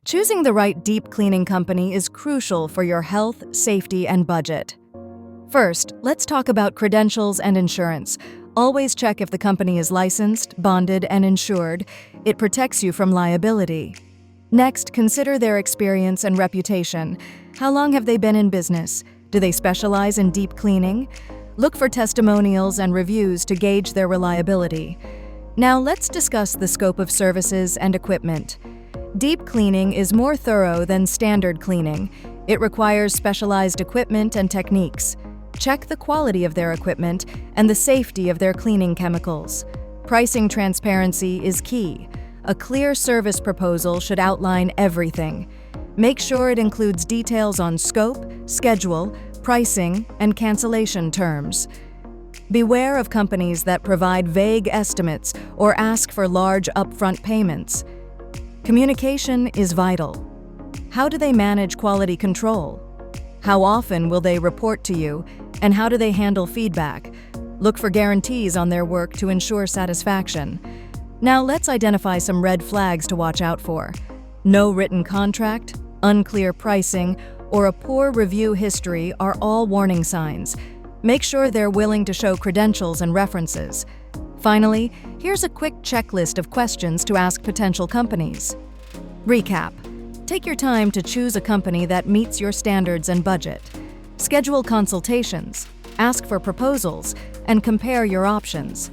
Choosing the right deep cleaning company is crucial for your health, safety, and budget. First, let's talk about credentials and insurance. Always check if the company is licensed, bonded, and insured. It protects you from liability. Next, consider their experience and reputation. How long have they been in business? Do they specialize in deep cleaning? Look for testimonials and reviews to gauge their reliability. Now let's discuss the scope of services and equipment. Deep cleaning is more thorough than standard cleaning. It requires specialized equipment and techniques. Check the quality of their equipment and the safety of their cleaning chemicals. Pricing transparency is key. A clear service proposal should outline everything. Make sure it includes details on scope, schedule, pricing, and cancellation terms. Beware of companies that provide vague estimates or ask for large upfront payments. Communication is vital. How do they manage quality control? How often will they report to you, and how do they handle feedback? Look for guarantees on their work to ensure satisfaction. Now let's identify some red flags to watch out for. No written contract, unclear pricing, or a poor review history are all warning signs. Make sure they're willing to show credentials and references. Finally, here's a quick checklist of questions to ask potential companies. Recap. Take your time to choose a company that meets your standards and budget. Schedule consultations, ask for proposals, and compare your options.